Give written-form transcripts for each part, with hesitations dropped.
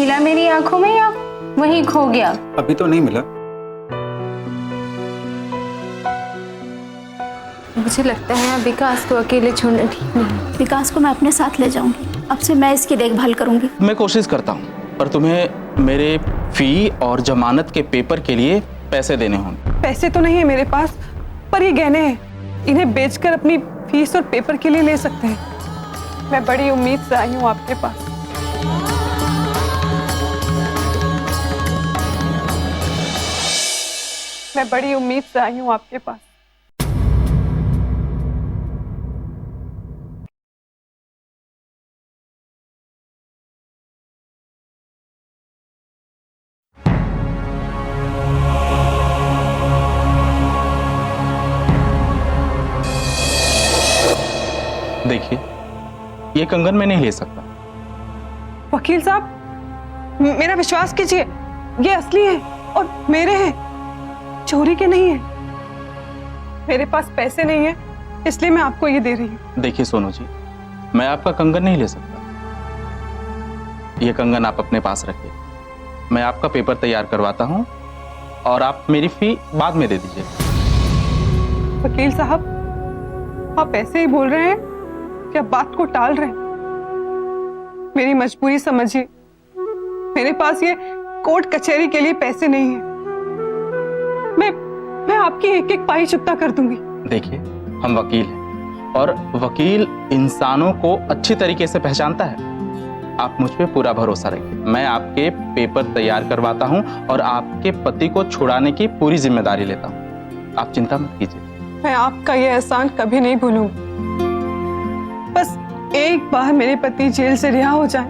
मिला मेरी आंखों में या वहीं खो गया? अभी तो नहीं मिला। मुझे लगता है अब विकास को अकेले छोड़ना ठीक नहीं। विकास को मैं अपने साथ ले जाऊंगी। अब से मैं इसकी देखभाल करूंगी। मैं कोशिश करता हूँ, पर तुम्हें मेरे फी और जमानत के पेपर के लिए पैसे देने होंगे। पैसे तो नहीं है मेरे पास, पर ये गहने हैं, इन्हें बेचकर अपनी फीस और पेपर के लिए ले सकते हैं। मैं बड़ी उम्मीद से आई हूँ आपके पास। मैं बड़ी उम्मीद से आई हूँ आपके पास। देखिए, ये कंगन मैं नहीं ले सकता। वकील साहब, मेरा विश्वास कीजिए, ये असली है और मेरे हैं, चोरी के नहीं है। मेरे पास पैसे नहीं है, इसलिए मैं आपको ये दे रही हूँ। देखिए सोनू जी, मैं आपका कंगन नहीं ले सकता। ये कंगन आप अपने पास रखिए, मैं आपका पेपर तैयार करवाता हूँ और आप मेरी फी बाद में दे दीजिए। वकील साहब, आप ऐसे ही बोल रहे हैं कि आप बात को टाल रहे हैं? मेरी मजबूरी समझिए, मेरे पास ये कोर्ट कचहरी के लिए पैसे नहीं है। मैं आपकी एक एक पाई चुकता कर दूंगी। देखिए, हम वकील हैं और वकील इंसानों को अच्छी तरीके से पहचानता है। आप मुझ पे पूरा भरोसा रखिए, मैं आपके पेपर तैयार करवाता हूं और आपके पति को छुड़ाने की पूरी जिम्मेदारी लेता हूं। आप चिंता मत कीजिए। मैं आपका ये एहसान कभी नहीं भूलूंगी। बस एक बार मेरे पति जेल से रिहा हो जाए,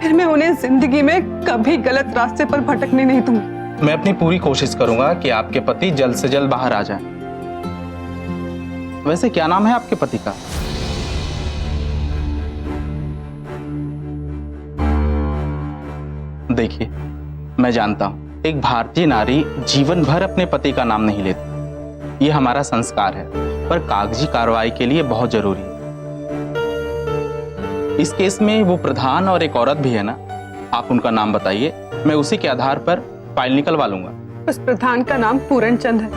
फिर मैं उन्हें जिंदगी में कभी गलत रास्ते पर भटकने नहीं दूंगी। मैं अपनी पूरी कोशिश करूंगा कि आपके पति जल्द से जल्द बाहर आ जाएं। वैसे क्या नाम है आपके पति का? देखिए, मैं जानता हूं एक भारतीय नारी जीवन भर अपने पति का नाम नहीं लेती। ये हमारा संस्कार है, पर कागजी कार्रवाई के लिए बहुत जरूरी है। इस केस में वो प्रधान और एक औरत भी है ना, आप उनका नाम बताइए, मैं उसी के आधार पर फाइल निकलवा लूंगा। उस प्रधान का नाम पूरन चंद है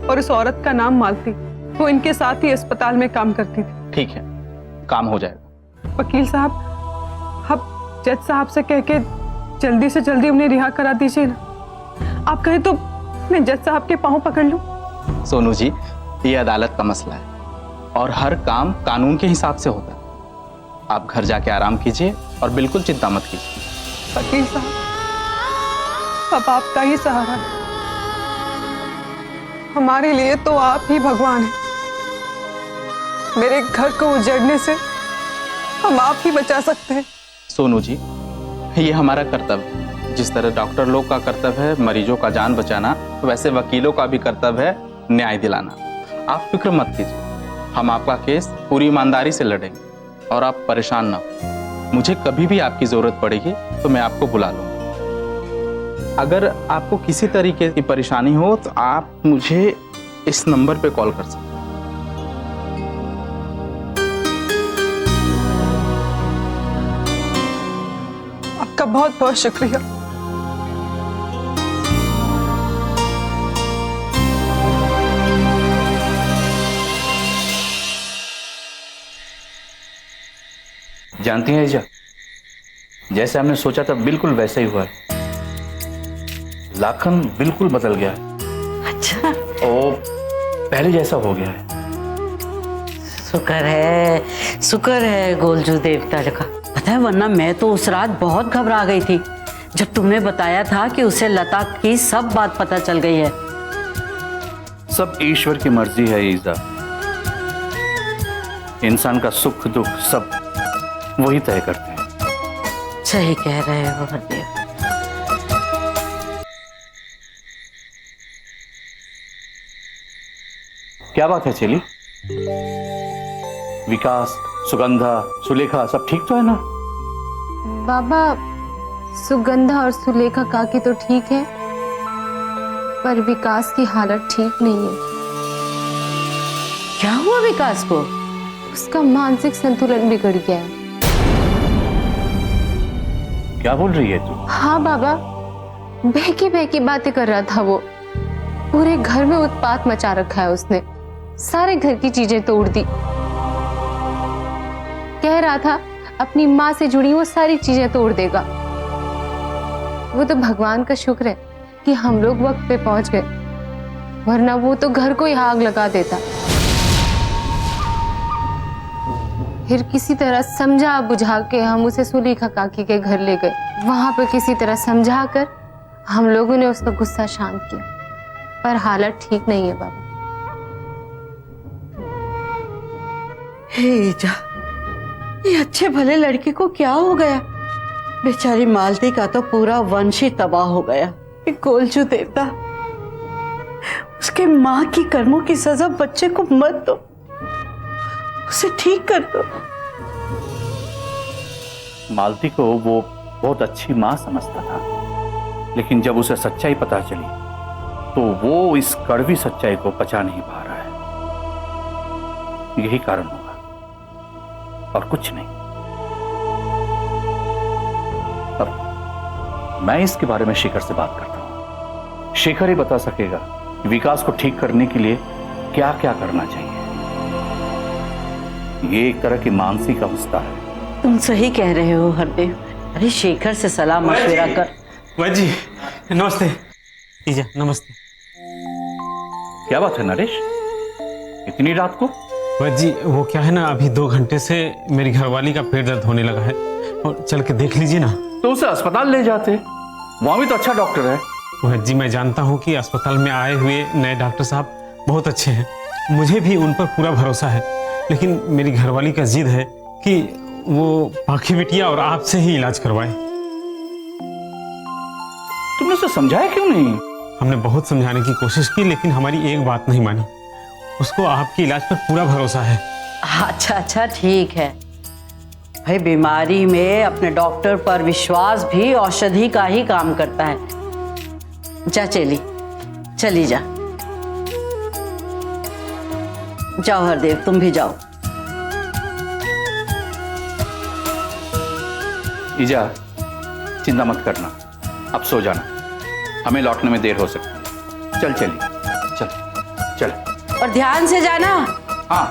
और उस औरत का नाम मालती। वो इनके साथ ही अस्पताल में काम करती थी। ठीक है, काम हो जाएगा। वकील साहब, आप जज साहब से कह के जल्दी से जल्दी उन्हें रिहा करा दीजिए ना। आप कहें तो मैं जज साहब के पांव पकड़ लूं। सोनू जी, ये अदालत का मसला है और हर काम कानून के हिसाब से होता है। आप घर जाके आराम कीजिए और बिल्कुल चिंता मत कीजिए। वकील साहब, अब आपका ही सहारा है। हमारे लिए तो आप ही भगवान हैं। मेरे घर को उजड़ने से हम आप ही बचा सकते हैं। सोनू जी, ये हमारा कर्तव्य है। जिस तरह डॉक्टर लोग का कर्तव्य है मरीजों का जान बचाना, वैसे वकीलों का भी कर्तव्य है न्याय दिलाना। आप फिक्र मत कीजिए, हम आपका केस पूरी ईमानदारी से लड़ेंगे और आप परेशान ना हो। मुझे कभी भी आपकी जरूरत पड़ेगी तो मैं आपको बुला लूंगा। अगर आपको किसी तरीके की परेशानी हो तो आप मुझे इस नंबर पे कॉल कर सकते हैं। आपका बहुत बहुत शुक्रिया। जानती हैं ईजा, जैसे हमने सोचा था बिल्कुल वैसा ही हुआ है। लाखन बिल्कुल बदल गया है। अच्छा, ओ पहले जैसा हो गया है। शुक्र है गोलजू देवता का। पता है, वरना मैं तो उस रात बहुत घबरा गई थी जब तुमने बताया था कि उसे लता की सब बात पता चल गई है। सब ईश्वर की मर्जी है ईजा। इंसान का सुख दुख सब वही तय करते हैं। सही कह रहे हो हरदेव। क्या बात है चेली? विकास, सुगंधा, सुलेखा सब ठीक तो है ना? बाबा, सुगंधा और सुलेखा काकी तो ठीक है, पर विकास की हालत ठीक नहीं है। क्या हुआ विकास को? उसका मानसिक संतुलन बिगड़ गया है। क्या बोल रही है तू? हाँ बाबा, बहकी बहकी बातें कर रहा था वो। पूरे घर में उत्पात मचा रखा है उसने, सारे घर की चीजें तोड़ दी। कह रहा था अपनी माँ से जुड़ी वो सारी चीजें तोड़ देगा। वो तो भगवान का शुक्र है कि हम लोग वक्त पे पहुंच गए, वरना वो तो घर को ही आग लगा देता। फिर किसी तरह समझा बुझा के हम उसे सुलेखा काकी के घर ले गए। वहां पर किसी तरह समझा कर हम लोगों ने उसका गुस्सा शांत किया, पर हालत ठीक नहीं है बाबा। हे ईजा, ये अच्छे भले लड़के को क्या हो गया? बेचारी मालती का तो पूरा वंश ही तबाह हो गया। ये गोलजू देवता, उसके माँ की कर्मों की सजा बच्चे को मत दो, उसे ठीक कर दो। मालती को वो बहुत अच्छी माँ समझता था, लेकिन जब उसे सच्चाई पता चली तो वो इस कड़वी सच्चाई को पचा नहीं पा रहा है। यही कारण होगा और कुछ नहीं। अब मैं इसके बारे में शेखर से बात करता हूं। शेखर ही बता सकेगा कि विकास को ठीक करने के लिए क्या क्या करना चाहिए। ये एक तरह की मानसिक अवस्था है। तुम सही कह रहे हो हरदेव। अरे शेखर से सलाह मशवरा कर। वैद्य जी नमस्ते। ईजा नमस्ते। क्या बात है नरेश, इतनी रात को? वैद्य जी वो क्या है ना, अभी 2 घंटे से मेरी घरवाली का पेट दर्द होने लगा है, और चल के देख लीजिए ना। तो उसे अस्पताल ले जाते, वहां भी तो अच्छा डॉक्टर है। वैद्य जी मैं जानता हूँ कि अस्पताल में आए हुए नए डॉक्टर साहब बहुत अच्छे हैं, मुझे भी उन पर पूरा भरोसा है, लेकिन मेरी घरवाली का जिद है कि वो पाखी बिटिया और आपसे ही इलाज करवाए। तुमने उसे समझाया क्यों नहीं? हमने बहुत समझाने की कोशिश की, लेकिन हमारी एक बात नहीं मानी। उसको आपके इलाज पर पूरा भरोसा है। अच्छा अच्छा ठीक है भाई, बीमारी में अपने डॉक्टर पर विश्वास भी औषधि का ही काम करता है। जा चली जा। जाओ हरदेव, तुम भी जाओ। ईजा चिंता मत करना, अब सो जाना, हमें लौटने में देर हो सकती है। चल चलिए, चल चल। और ध्यान से जाना। हाँ।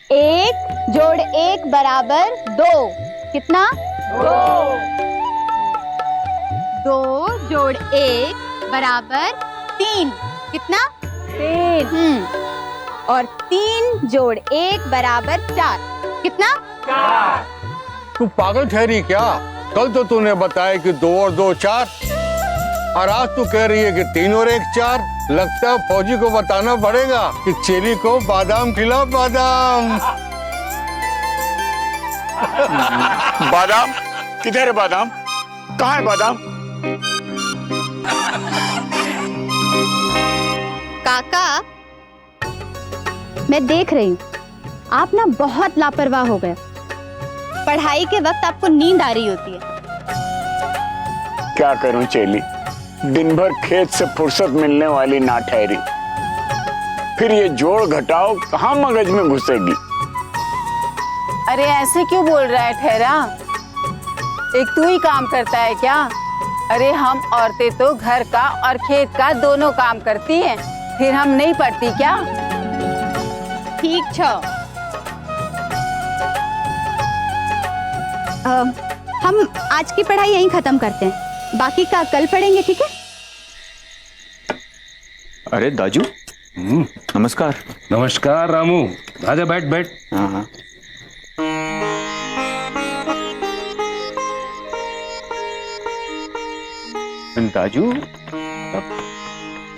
एक जोड़ एक बराबर 2, कितना? 2 जोड़ 1 बराबर 3, कितना? 3। और 3 जोड़ 1 बराबर 4, कितना? 4। तू पागल ठहरी क्या? कल तो तूने बताया कि 2 और 2 4, और आज तू कह रही है कि 3 और 1 4। लगता है फौजी को बताना पड़ेगा कि चेली को बादाम खिला, बादाम। बादाम किधर है? बादाम कहाँ है? बादाम काका, मैं देख रही हूँ आप ना बहुत लापरवाह हो गए। पढ़ाई के वक्त आपको नींद आ रही होती है। क्या करूं चेली, दिन भर खेत से फुर्सत मिलने वाली ना ठहरी, फिर ये जोड़ घटाओ कहाँ मगज में घुसेगी। अरे ऐसे क्यों बोल रहा है ठहरा? एक तू ही काम करता है क्या? अरे हम औरतें तो घर का और खेत का दोनों काम करती हैं, फिर हम नहीं पढ़ती क्या? ठीक छो। हम आज की पढ़ाई यहीं खत्म करते हैं, बाकी का कल पढ़ेंगे, ठीक है? अरे दाजू, नमस्कार। नमस्कार रामू, आजा बैठ बैठ। हाँ हाँ। दाजू,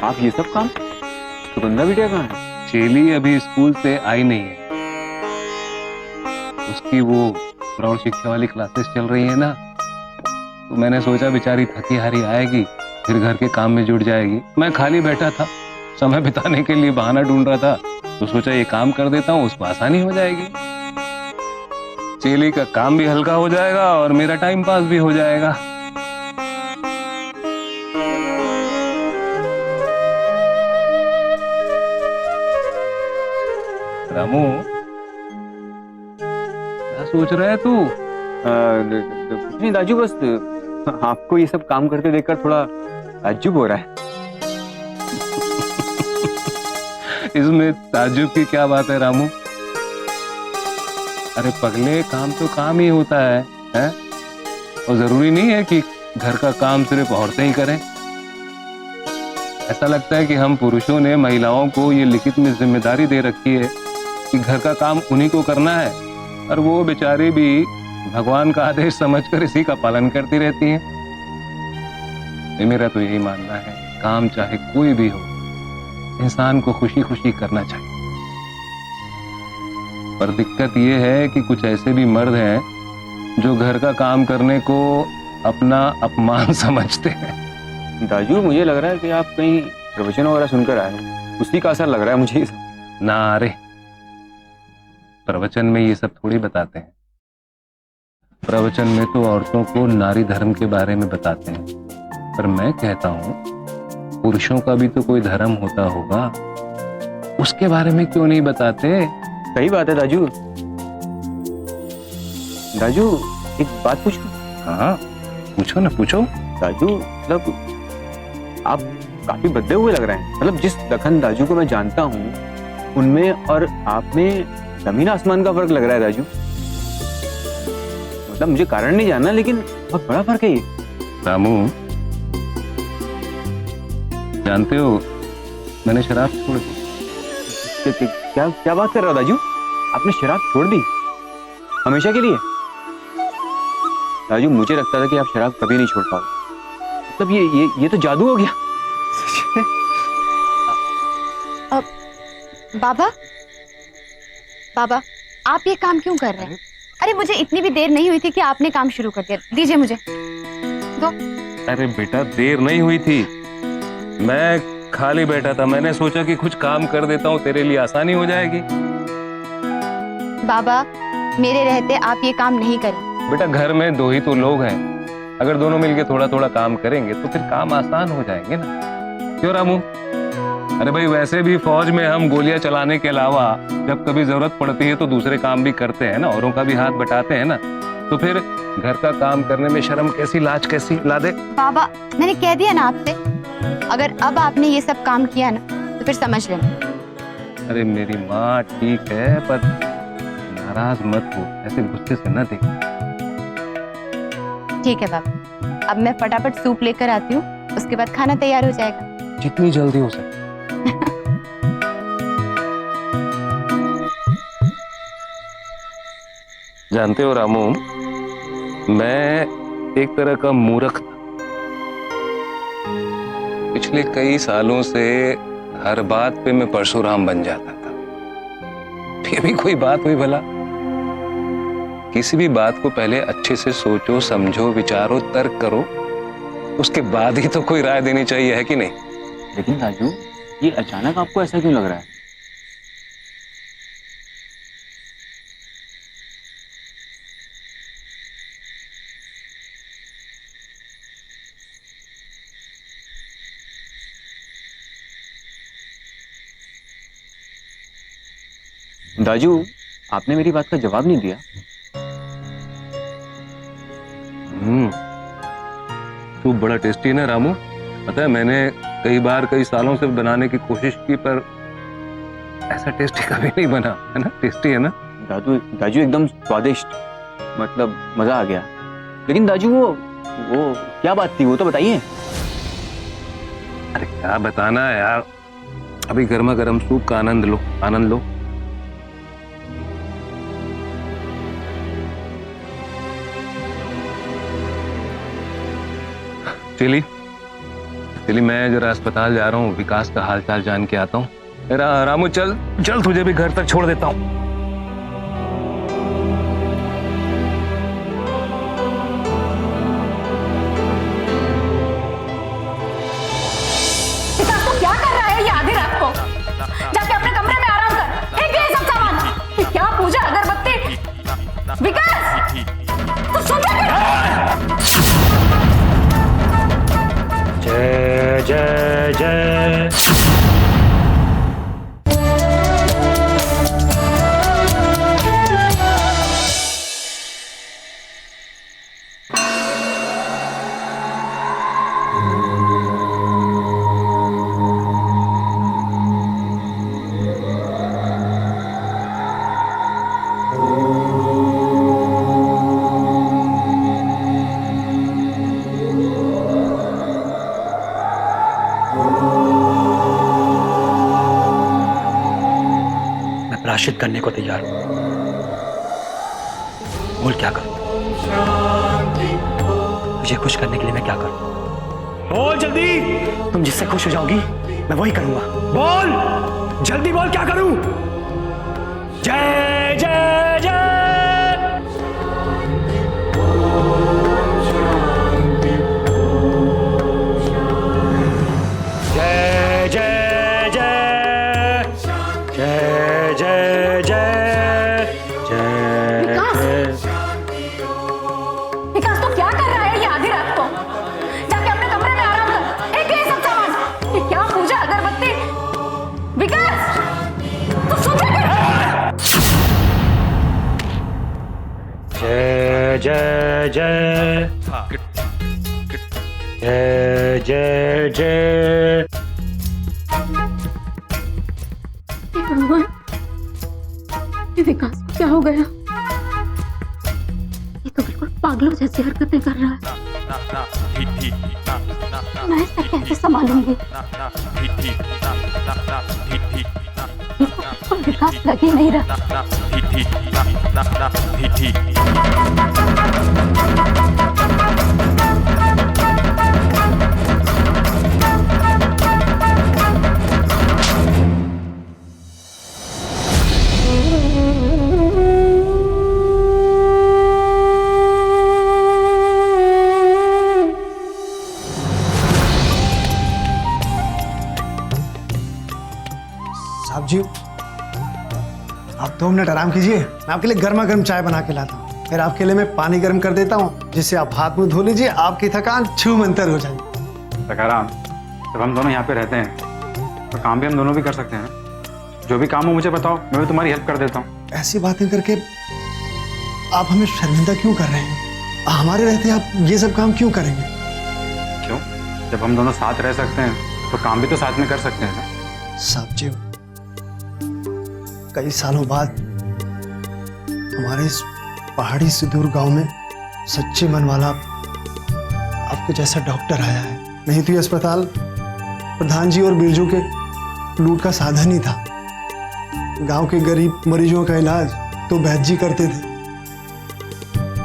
आप ये सब काम? सुगंधा बिटिया कहाँ है? चेली अभी स्कूल से आई नहीं है, उसकी वो प्रौढ़ शिक्षा वाली क्लासेस चल रही है ना, तो मैंने सोचा बेचारी थकी हारी आएगी, फिर घर के काम में जुट जाएगी। मैं खाली बैठा था, समय बिताने के लिए बहाना ढूंढ रहा था, तो सोचा ये काम कर देता हूँ, उसको आसानी हो जाएगी। चेली का काम भी हल्का हो जाएगा और मेरा टाइम पास भी हो जाएगा। रामू, सोच रहा है तू? कुछ नहीं दाजू, बस आपको ये सब काम करते देखकर थोड़ा ताज्जुब हो रहा है। इसमें ताज्जुब की क्या बात है रामू? अरे पगले, काम तो काम ही होता है, हैं? और जरूरी नहीं है कि घर का काम सिर्फ औरतें ही करें। ऐसा लगता है कि हम पुरुषों ने महिलाओं को ये लिखित में जिम्मेदारी दे रखी है कि घर का काम उन्हीं को करना है, और वो बेचारी भी भगवान का आदेश समझकर इसी का पालन करती रहती हैं। मेरा तो यही मानना है, काम चाहे कोई भी हो, इंसान को खुशी खुशी करना चाहिए। पर दिक्कत ये है कि कुछ ऐसे भी मर्द हैं जो घर का काम करने को अपना अपमान समझते हैं। दाजू, मुझे लग रहा है कि आप कहीं प्रवचन वगैरह सुनकर आए, उसी का असर लग रहा है मुझे। ना अरे, प्रवचन में ये सब थोड़ी बताते हैं। प्रवचन में तो औरतों को नारी धर्म के बारे में बताते हैं, पर मैं कहता हूं पुरुषों का भी तो कोई धर्म होता होगा, उसके बारे में क्यों नहीं बताते? सही बात है दाजू। दाजू, एक बात पूछूं? हाँ पूछो ना, पूछो। दाजू, मतलब आप काफी बदले हुए लग रहे हैं। मतलब जिस लखन दाजू को मैं जानता हूँ, उनमें और आप में जमीन आसमान का फर्क लग रहा है दाजू। मतलब मुझे कारण नहीं जानना, लेकिन बहुत बड़ा फर्क है ये। रामू, जानते हो मैंने शराब छोड़ दी। क्या क्या बात कर रहे हो दाजू? आपने शराब छोड़ दी हमेशा के लिए? दाजू, मुझे लगता था कि आप शराब कभी नहीं छोड़ पाओ। मतलब ये तो जादू हो गया। बाबा, बाबा, आप ये काम क्यों कर रहे हैं? अरे मुझे इतनी भी देर नहीं हुई थी कि आपने काम शुरू कर दिया। दीजिए मुझे दो। अरे बेटा, देर नहीं हुई थी, मैं खाली बैठा था, मैंने सोचा कि कुछ काम कर देता हूँ, तेरे लिए आसानी हो जाएगी। बाबा, मेरे रहते आप ये काम नहीं करें। बेटा, घर में दो ही तो लोग हैं, अगर दोनों मिलके थोड़ा थोड़ा काम करेंगे तो फिर काम आसान हो जाएंगे ना, क्यों रामू? अरे भाई, वैसे भी फौज में हम गोलियां चलाने के अलावा जब कभी जरूरत पड़ती है तो दूसरे काम भी करते हैं ना, औरों का भी हाथ बटाते हैं ना, तो फिर घर का काम करने में शर्म कैसी, लाज कैसी ला दे? बाबा, मैंने कह दिया ना आपसे, अगर अब आपने ये सब काम किया ना तो फिर समझ लेना। अरे मेरी माँ, ठीक है, पर नाराज मत हो, ऐसे गुस्से से न देख। ठीक है बाबा, अब मैं फटाफट सूप लेकर आती हूँ, उसके बाद खाना तैयार हो जाएगा। जितनी जल्दी हो सके। जानते हो रामू, मैं एक तरह का मूर्ख था। पिछले कई सालों से हर बात पे मैं परशुराम बन जाता था। ये भी कोई बात हुई भला? किसी भी बात को पहले अच्छे से सोचो, समझो, विचारो, तर्क करो, उसके बाद ही तो कोई राय देनी चाहिए, है कि नहीं? लेकिन दाजू, ये अचानक आपको ऐसा क्यों लग रहा है? दाजू, आपने मेरी बात का जवाब नहीं दिया। सूप बड़ा टेस्टी है ना रामू? पता है, मैंने कई बार कई सालों से बनाने की कोशिश की, पर ऐसा टेस्टी कभी नहीं बना, है ना? टेस्टी है ना दाजू एकदम स्वादिष्ट, मतलब मजा आ गया। लेकिन दाजू, वो क्या बात थी, वो तो बताइए। अरे क्या बताना है यार, अभी गर्मा गर्म सूप का आनंद लो, आनंद लो। चली मैं जरा अस्पताल जा रहा हूँ, विकास का हालचाल जान के आता हूँ। रामू, चल चल, तुझे भी घर तक छोड़ देता हूँ। विकास, तू क्या कर रहा है ये आधी रात को? जाके अपने कमरे में आराम कर। फेंक दे ये सब सामान। क्या पूजा, अगरबत्ती? विकास, तू सुन क्या? जय जय जय। प्रायश्चित करने को तैयार हूं। बोल क्या करूं? तुझे खुश करने के लिए मैं क्या करूं? बोल जल्दी। तुम जिससे खुश हो जाओगी मैं वही करूंगा। बोल जल्दी, बोल क्या करूं? जय जय जय। जय जय जय जय जय जय जय। विकास तो क्या कर रहा है ये आधी रात को? जाके अपने कमरे में आराम कर। एक ये सब सामान, ये क्या पूजा अगरबत्ती? विकास तू सुन रहा है? जय जय जय जय जय जय। भगवान, ये विकास को क्या हो गया? ये तो बिल्कुल पागलों जैसी हरकतें कर रहा है। मैं इसे कैसे संभालूंगी? इसको विकास लग ही नहीं रहा। साहब जी, आप 2 मिनट आराम कीजिए, मैं आपके लिए गर्मा गर्म चाय बना के लाता हूँ। फिर आपके लिए मैं पानी गर्म कर देता हूँ, जिससे आप हाथ मुंह धो लीजिए, आपकी थकान छूमंतर हो जाएगी। सखाराम, जब हम दोनों यहाँ पे रहते हैं तो काम भी हम दोनों भी कर सकते हैं। जो भी काम हो मुझे बताओ, मैं भी तुम्हारी हेल्प कर देता हूँ। ऐसी बातें करके आप हमें शर्मिंदा क्यों कर रहे हैं? हमारे रहते आप ये सब काम क्यों करेंगे? क्यों? जब हम दोनों साथ रह सकते हैं तो काम भी तो साथ में कर सकते हैं ना। साहब जी, कई सालों बाद हमारे इस पहाड़ी से दूर गांव में सच्चे मन वाला आपके जैसा डॉक्टर आया है। नहीं तो ये अस्पताल प्रधान जी और बिरजू के लूट का साधन ही था। गांव के गरीब मरीजों का इलाज तो वैद्य जी करते थे,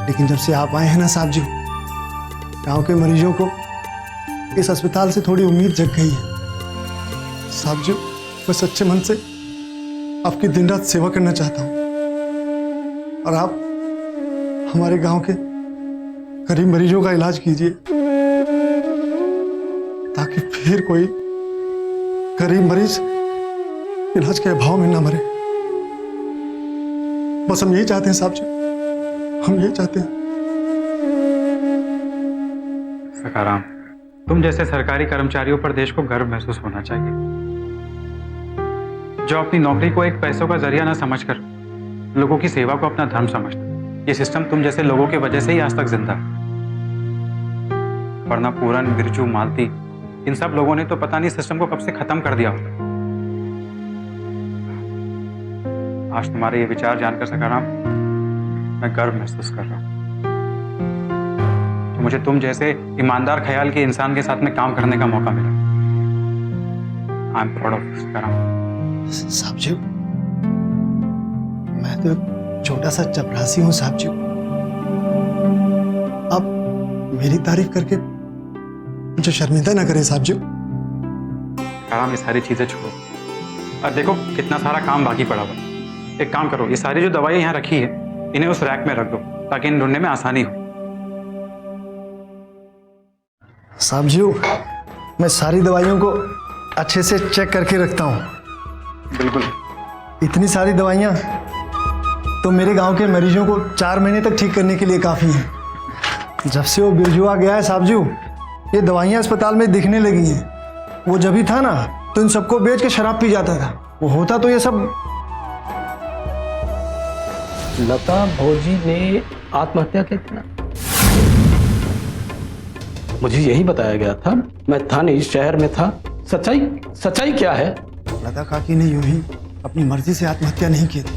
लेकिन जब से आप आए हैं ना साहब जी, गांव के मरीजों को इस अस्पताल से थोड़ी उम्मीद जग गई है। साहब जी, मैं सच्चे मन से आपकी दिन रात सेवा करना चाहता हूं और आप हमारे गांव के गरीब मरीजों का इलाज कीजिए, ताकि फिर कोई गरीब मरीज इलाज के अभाव में ना मरे। बस हम यही चाहते हैं साहब जी, हम यही चाहते हैं। सखाराम, तुम जैसे सरकारी कर्मचारियों पर देश को गर्व महसूस होना चाहिए, जो अपनी नौकरी को एक पैसों का जरिया ना समझकर लोगों की सेवा को अपना धर्म समझते। ये सिस्टम तुम जैसे लोगों की वजह से ही आज तक जिंदा है, वरना पूरन, बिरजू, मालती, इन सब लोगों ने तो पता नहीं सिस्टम को कब से खत्म कर दिया होता। आज तुम्हारे ये विचार जानकर सखाराम मैं गर्व महसूस कर रहा हूं। तो मुझे तुम जैसे ईमानदार ख्याल के इंसान के साथ में काम करने का मौका मिला। I am proud of Sakharam. साहब जी, मैं तो छोटा सा चपरासी हूं साहब जी। आप मेरी तारीफ करके मुझे शर्मिंदा ना करें साहब जी। सखाराम, ये सारी चीजें छोड़ो और देखो कितना सारा काम बाकी पड़ा हुआ। एक काम करो, ये सारी जो दवाइयां यहाँ रखी है इन्हें उस रैक में रख दो, ताकि इन ढूंढने में आसानी हो। साहब जी, मैं सारी दवाइयों को अच्छे से चेक करके रखता हूँ। बिल्कुल। इतनी सारी दवाइयाँ तो मेरे गांव के मरीजों को 4 महीने तक ठीक करने के लिए काफ़ी हैं। जब से वो बिरजू आ गया है साहब जी, ये दवाइयाँ अस्पताल में दिखने लगी हैं। वो जब भी था ना तो इन सबको बेच के शराब पी जाता था। वो होता तो ये सब। लता भौजी ने आत्महत्या की थी ना? मुझे यही बताया गया था, मैं था नहीं, शहर में था। सच्चाई क्या है? लता काकी ने यूं ही अपनी मर्जी से आत्महत्या नहीं की थी,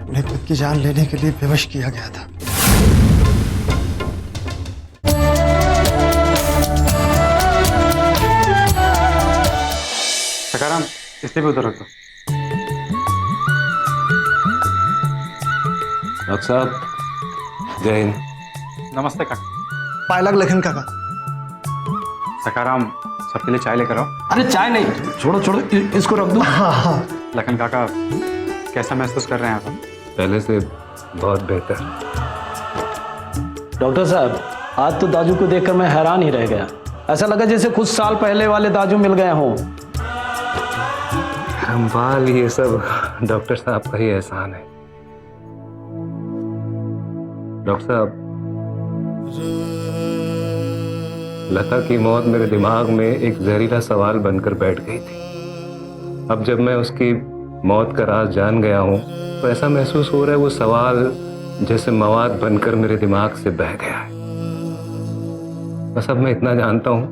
उन्हें खुद की जान लेने के लिए विवश किया गया था। सखाराम, इसे भी उधर रख दो। डॉक्टर साहब जय हिंद। नमस्ते काका। पायलग लखन काका। सकाराम सबके लिए चाय लेकर आओ। अरे चाय नहीं, छोड़ो छोड़ो, इसको रख दो। हाँ हाँ। लखन काका कैसा महसूस कर रहे हैं आप? पहले से बहुत बेहतर। डॉक्टर साहब, आज तो दाजू को देखकर मैं हैरान ही रह गया। ऐसा लगा जैसे कुछ साल पहले वाले दाजू मिल गए हों। बाल ये सब डॉक्टर साहब का ही एहसान है। डॉक्टर साहब, लता की मौत मेरे दिमाग में एक जहरीला सवाल बनकर बैठ गई थी। अब जब मैं उसकी मौत का राज जान गया हूं तो ऐसा महसूस हो रहा है वो सवाल जैसे मवाद बनकर मेरे दिमाग से बह गया है। बस अब मैं इतना जानता हूं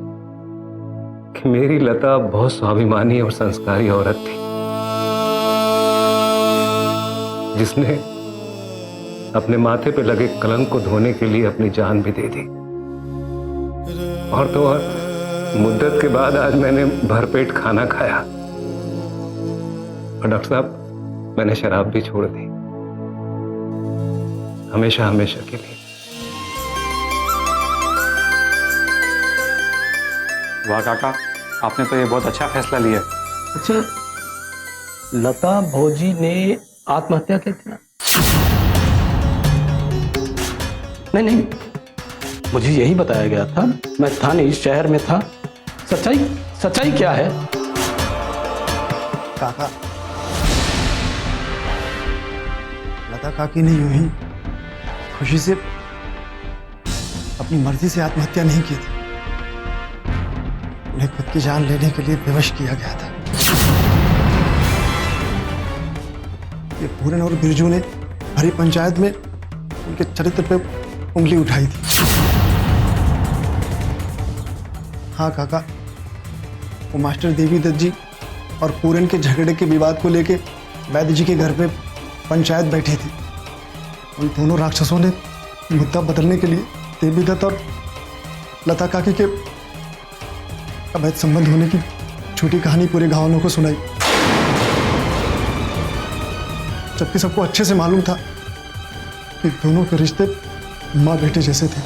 कि मेरी लता बहुत स्वाभिमानी और संस्कारी औरत थी, जिसने अपने माथे पे लगे कलंक को धोने के लिए अपनी जान भी दे दी। और तो और मुद्दत के बाद आज मैंने भरपेट खाना खाया। और डॉक्टर साहब, मैंने शराब भी छोड़ दी, हमेशा हमेशा के लिए। वाह काका, आपने तो ये बहुत अच्छा फैसला लिया। अच्छा, लता भौजी ने आत्महत्या की थी ना? नहीं, मुझे यही बताया गया था। मैं था नहीं, शहर में था। सच्चाई क्या है? काका, लता काकी ने यूं ही खुशी से अपनी मर्जी से आत्महत्या नहीं की थी। उन्हें खुद की जान लेने के लिए विवश किया गया था। ये पूरन और बिरजू ने हरी पंचायत में उनके चरित्र पे उंगली उठाई थी। हाँ काका, वो मास्टर देवी दत्त जी और पूरन के झगड़े के विवाद को लेके वैद्य जी के घर पे पंचायत बैठी थी। उन दोनों राक्षसों ने मुद्दा बदलने के लिए देवी दत्त और लता काकी के अवैध संबंध होने की छोटी कहानी पूरे गांव वालों को सुनाई, जबकि सबको अच्छे से मालूम था कि दोनों के रिश्ते माँ बेटे जैसे थे।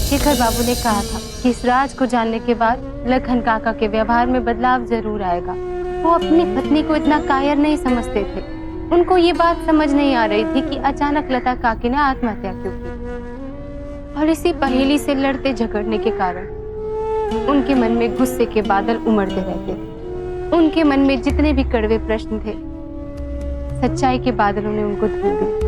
शेखर बाबू ने कहा था कि इस राज को जानने के बाद लखन काका के व्यवहार में बदलाव जरूर आएगा। वो अपनी पत्नी को इतना कायर नहीं समझते थे। उनको ये बात समझ नहीं आ रही थी कि अचानक लता काकी ने आत्महत्या क्यों की। और इसी पहेली से लड़ते झगड़ने के कारण उनके मन में गुस्से के बादल उमड़ते रहते थे। उनके मन में जितने भी कड़वे प्रश्न थे, सच्चाई के बादलों ने उनको धुल दिया।